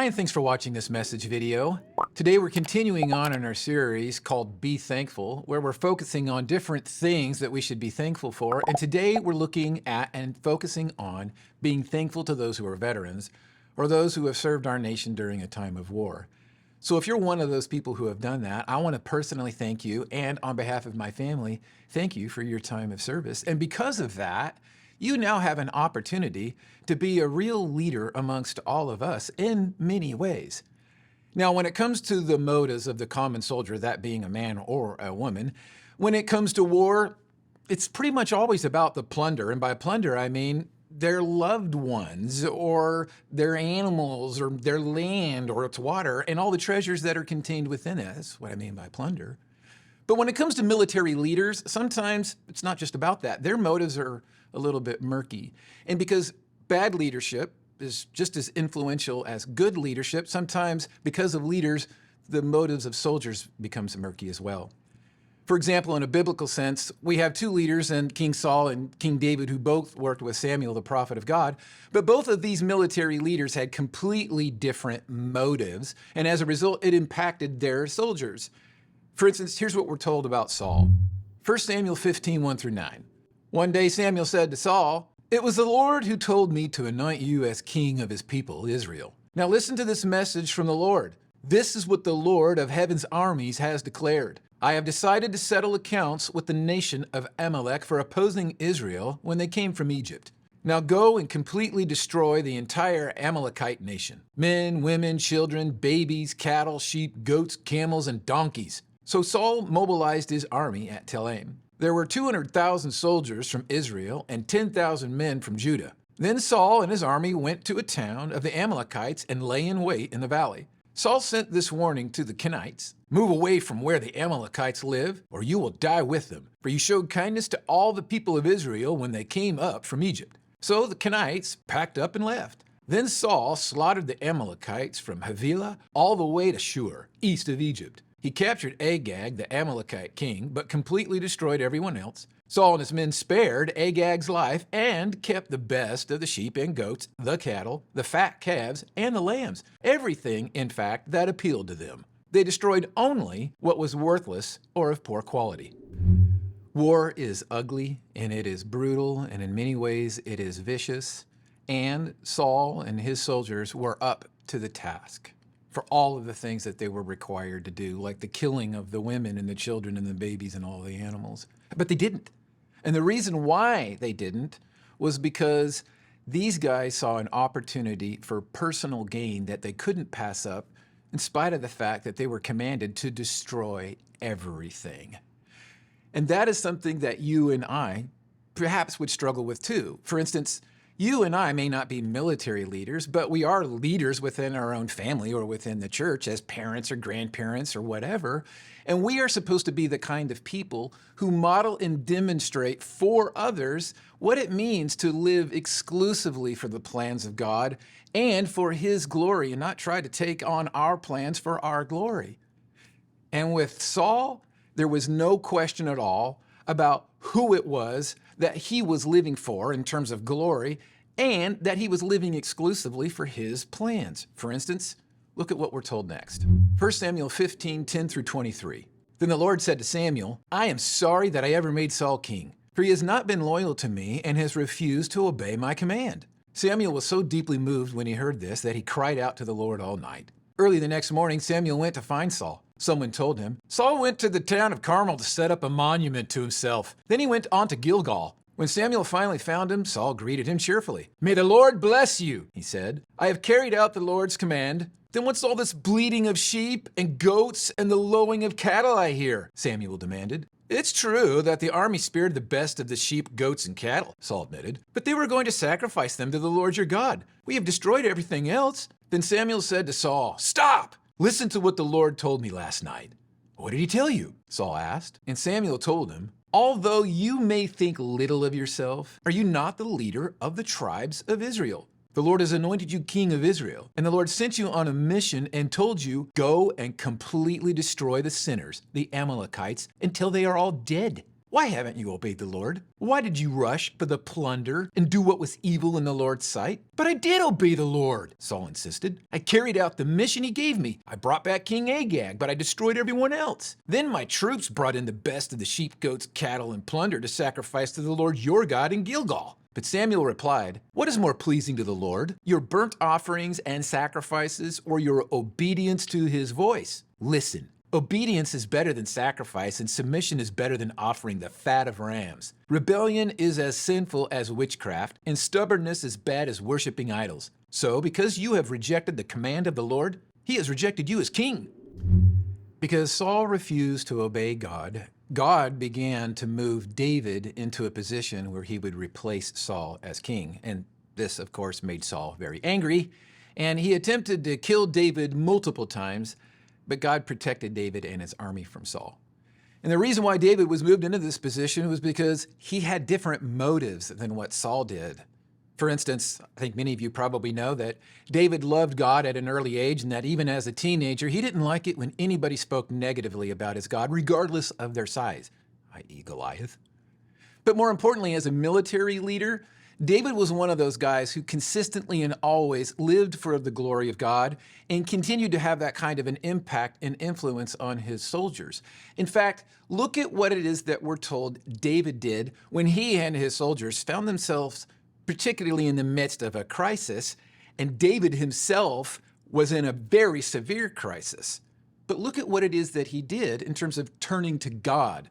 Hi, and thanks for watching this message video. Today we're continuing on in our series called Be Thankful, where we're focusing on different things that we should be thankful for. And today we're looking at and focusing on being thankful to those who are veterans or those who have served our nation during a time of war. So if you're one of those people who have done that, I want to personally thank you, and on behalf of my family, thank you for your time of service. And because of that, you now have an opportunity to be a real leader amongst all of us in many ways. Now, when it comes to the motives of the common soldier, that being a man or a woman, when it comes to war, it's pretty much always about the plunder. And by plunder, I mean their loved ones or their animals or their land or its water and all the treasures that are contained within it. That's what I mean by plunder. But when it comes to military leaders, sometimes it's not just about that. Their motives are a little bit murky. And because bad leadership is just as influential as good leadership, sometimes because of leaders, the motives of soldiers becomes murky as well. For example, in a biblical sense, we have two leaders, in King Saul and King David, who both worked with Samuel, the prophet of God. But both of these military leaders had completely different motives, and as a result, it impacted their soldiers. For instance, here's what we're told about Saul. 1 Samuel 15, 1-9. One day Samuel said to Saul, "It was the Lord who told me to anoint you as king of his people, Israel." Now listen to this message from the Lord. "This is what the Lord of heaven's armies has declared. I have decided to settle accounts with the nation of Amalek for opposing Israel when they came from Egypt. Now go and completely destroy the entire Amalekite nation. Men, women, children, babies, cattle, sheep, goats, camels, and donkeys." So Saul mobilized his army at Telaim. There were 200,000 soldiers from Israel and 10,000 men from Judah. Then Saul and his army went to a town of the Amalekites and lay in wait in the valley. Saul sent this warning to the Kenites: "Move away from where the Amalekites live, or you will die with them, for you showed kindness to all the people of Israel when they came up from Egypt." So the Kenites packed up and left. Then Saul slaughtered the Amalekites from Havilah all the way to Shur, east of Egypt. He captured Agag, the Amalekite king, but completely destroyed everyone else. Saul and his men spared Agag's life and kept the best of the sheep and goats, the cattle, the fat calves, and the lambs. Everything, in fact, that appealed to them. They destroyed only what was worthless or of poor quality. War is ugly, and it is brutal, and in many ways it is vicious. And Saul and his soldiers were up to the task for all of the things that they were required to do, like the killing of the women and the children and the babies and all the animals. But they didn't. And the reason why they didn't was because these guys saw an opportunity for personal gain that they couldn't pass up, in spite of the fact that they were commanded to destroy everything. And that is something that you and I perhaps would struggle with too. For instance, you and I may not be military leaders, but we are leaders within our own family or within the church as parents or grandparents or whatever. And we are supposed to be the kind of people who model and demonstrate for others what it means to live exclusively for the plans of God and for His glory, and not try to take on our plans for our glory. And with Saul, there was no question at all about who it was that he was living for in terms of glory, and that he was living exclusively for his plans. For instance, look at what we're told next. 1 Samuel 15, 10-23. Then the Lord said to Samuel, "I am sorry that I ever made Saul king, for he has not been loyal to me and has refused to obey my command." Samuel was so deeply moved when he heard this that he cried out to the Lord all night. Early the next morning, Samuel went to find Saul. Someone told him, "Saul went to the town of Carmel to set up a monument to himself. Then he went on to Gilgal." When Samuel finally found him, Saul greeted him cheerfully. "May the Lord bless you," he said. "I have carried out the Lord's command." "Then what's all this bleating of sheep and goats and the lowing of cattle I hear?" Samuel demanded. "It's true that the army spared the best of the sheep, goats, and cattle," Saul admitted, "but they were going to sacrifice them to the Lord your God. We have destroyed everything else." Then Samuel said to Saul, "Stop! Listen to what the Lord told me last night." "What did he tell you?" Saul asked. And Samuel told him, "Although you may think little of yourself, are you not the leader of the tribes of Israel? The Lord has anointed you king of Israel, and the Lord sent you on a mission and told you, go and completely destroy the sinners, the Amalekites, until they are all dead. Why haven't you obeyed the Lord? Why did you rush for the plunder and do what was evil in the Lord's sight? But I did obey the Lord, Saul insisted. I carried out the mission he gave me. I brought back King Agag, but I destroyed everyone else. Then my troops brought in the best of the sheep, goats, cattle, and plunder to sacrifice to the Lord your God in Gilgal. But Samuel replied, "What is more pleasing to the Lord, your burnt offerings and sacrifices, or your obedience to his voice? Listen, obedience is better than sacrifice, and submission is better than offering the fat of rams. Rebellion is as sinful as witchcraft, and stubbornness as bad as worshiping idols. So, because you have rejected the command of the Lord, he has rejected you as king." Because Saul refused to obey God, God began to move David into a position where he would replace Saul as king. And this, of course, made Saul very angry. And he attempted to kill David multiple times, but God protected David and his army from Saul. And the reason why David was moved into this position was because he had different motives than what Saul did. For instance, I think many of you probably know that David loved God at an early age, and that even as a teenager, he didn't like it when anybody spoke negatively about his God, regardless of their size, i.e. Goliath. But more importantly, as a military leader, David was one of those guys who consistently and always lived for the glory of God and continued to have that kind of an impact and influence on his soldiers. In fact, look at what it is that we're told David did when he and his soldiers found themselves particularly in the midst of a crisis, and David himself was in a very severe crisis. But look at what it is that he did in terms of turning to God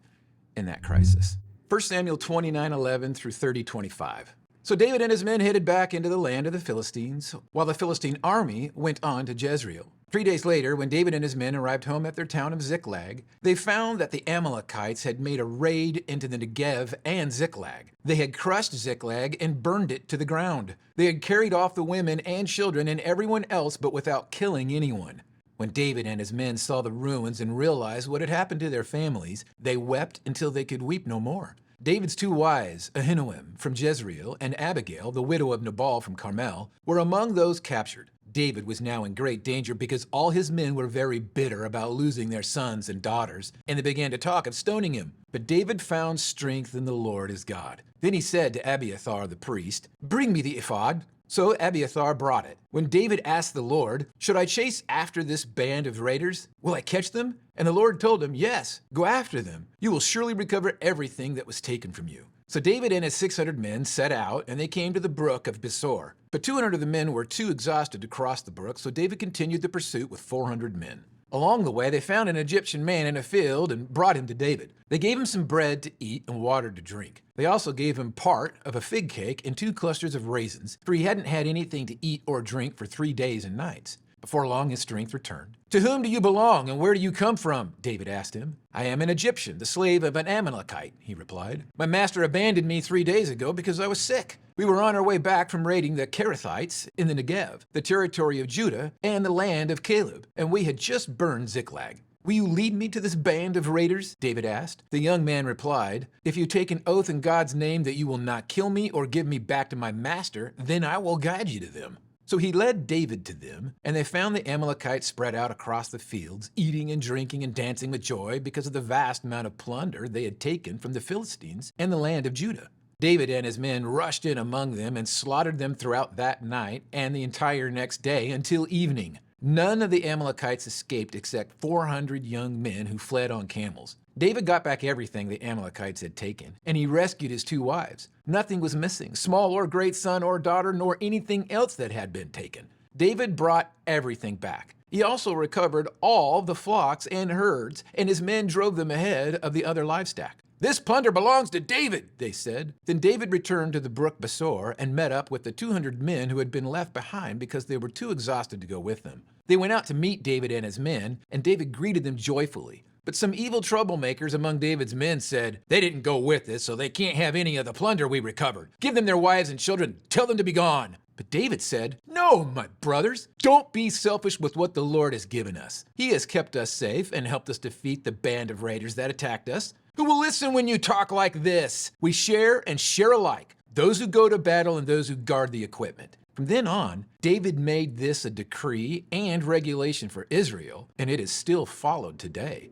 in that crisis. 1 Samuel 29:11 through 30:25. So David and his men headed back into the land of the Philistines, while the Philistine army went on to Jezreel. 3 days later, when David and his men arrived home at their town of Ziklag, they found that the Amalekites had made a raid into the Negev and Ziklag. They had crushed Ziklag and burned it to the ground. They had carried off the women and children and everyone else, but without killing anyone. When David and his men saw the ruins and realized what had happened to their families, they wept until they could weep no more. David's 2 wives, Ahinoam from Jezreel and Abigail, the widow of Nabal from Carmel, were among those captured. David was now in great danger because all his men were very bitter about losing their sons and daughters, and they began to talk of stoning him. But David found strength in the Lord his God. Then he said to Abiathar the priest, "Bring me the ephod." So Abiathar brought it. When David asked the Lord, "Should I chase after this band of raiders? Will I catch them?" And the Lord told him, "Yes, go after them. You will surely recover everything that was taken from you." So David and his 600 men set out, and they came to the brook of Besor. But 200 of the men were too exhausted to cross the brook, so David continued the pursuit with 400 men. Along the way, they found an Egyptian man in a field and brought him to David. They gave him some bread to eat and water to drink. They also gave him part of a fig cake and 2 clusters of raisins, for he hadn't had anything to eat or drink for 3 days and nights. Before long, his strength returned. "To whom do you belong, and where do you come from?" David asked him. "I am an Egyptian, the slave of an Amalekite," he replied. "My master abandoned me 3 days ago because I was sick. We were on our way back from raiding the Kerethites in the Negev, the territory of Judah, and the land of Caleb, and we had just burned Ziklag." "Will you lead me to this band of raiders?" David asked. The young man replied, "If you take an oath in God's name that you will not kill me or give me back to my master, then I will guide you to them." So he led David to them, and they found the Amalekites spread out across the fields, eating and drinking and dancing with joy because of the vast amount of plunder they had taken from the Philistines and the land of Judah. David and his men rushed in among them and slaughtered them throughout that night and the entire next day until evening. None of the Amalekites escaped except 400 young men who fled on camels. David got back everything the Amalekites had taken, and he rescued his 2 wives. Nothing was missing, small or great son or daughter, nor anything else that had been taken. David brought everything back. He also recovered all the flocks and herds, and his men drove them ahead of the other livestock. "This plunder belongs to David," they said. Then David returned to the brook Besor and met up with the 200 men who had been left behind because they were too exhausted to go with them. They went out to meet David and his men, and David greeted them joyfully. But some evil troublemakers among David's men said, "They didn't go with us, so they can't have any of the plunder we recovered. Give them their wives and children. Tell them to be gone." But David said, "No, my brothers, don't be selfish with what the Lord has given us. He has kept us safe and helped us defeat the band of raiders that attacked us. Who will listen when you talk like this? We share and share alike, those who go to battle and those who guard the equipment." From then on, David made this a decree and regulation for Israel, and it is still followed today.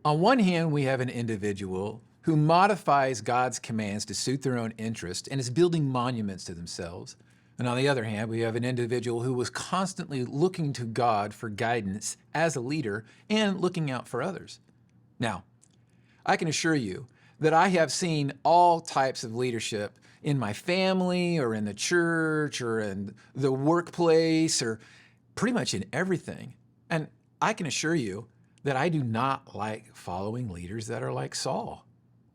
On one hand, we have an individual who modifies God's commands to suit their own interest and is building monuments to themselves. And on the other hand, we have an individual who was constantly looking to God for guidance as a leader and looking out for others. Now, I can assure you that I have seen all types of leadership in my family or in the church or in the workplace or pretty much in everything. And I can assure you that I do not like following leaders that are like Saul.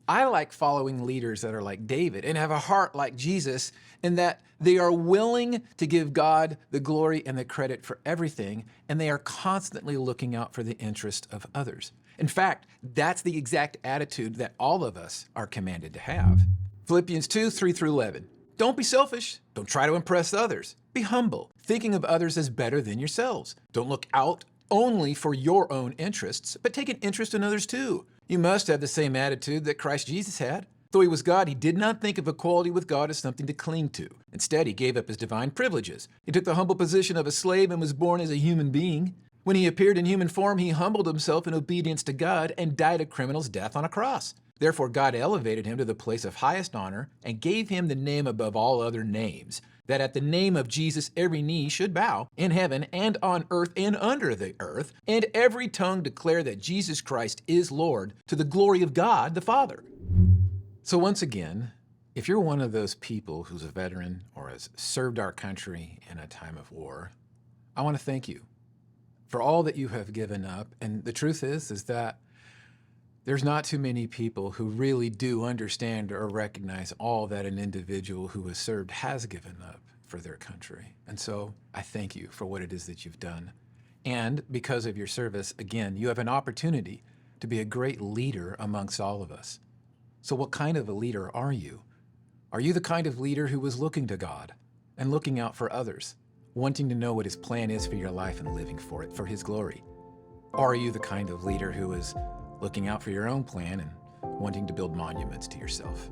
I like following leaders that are like David and have a heart like Jesus, in that they are willing to give God the glory and the credit for everything, and they are constantly looking out for the interest of others. In fact, that's the exact attitude that all of us are commanded to have. Philippians 2:3-11. Don't be selfish. Don't try to impress others. Be humble, thinking of others as better than yourselves. Don't look out only for your own interests, but take an interest in others too. You must have the same attitude that Christ Jesus had. Though he was God, he did not think of equality with God as something to cling to. Instead, he gave up his divine privileges. He took the humble position of a slave and was born as a human being. When he appeared in human form, he humbled himself in obedience to God and died a criminal's death on a cross. Therefore, God elevated him to the place of highest honor and gave him the name above all other names, that at the name of Jesus every knee should bow, in heaven and on earth and under the earth, and every tongue declare that Jesus Christ is Lord, to the glory of God the Father. So once again, if you're one of those people who's a veteran or has served our country in a time of war, I want to thank you for all that you have given up. And the truth is that there's not too many people who really do understand or recognize all that an individual who has served has given up for their country. And so I thank you for what it is that you've done. And because of your service, again, you have an opportunity to be a great leader amongst all of us. So what kind of a leader are you? Are you the kind of leader who is looking to God and looking out for others, wanting to know what his plan is for your life and living for it, for his glory? Or are you the kind of leader who is looking out for your own plan and wanting to build monuments to yourself?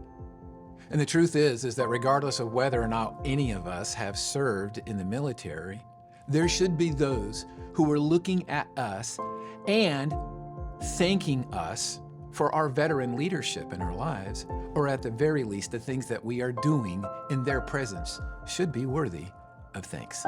And the truth is that regardless of whether or not any of us have served in the military, there should be those who are looking at us and thanking us for our veteran leadership in our lives, or at the very least, the things that we are doing in their presence should be worthy of thanks.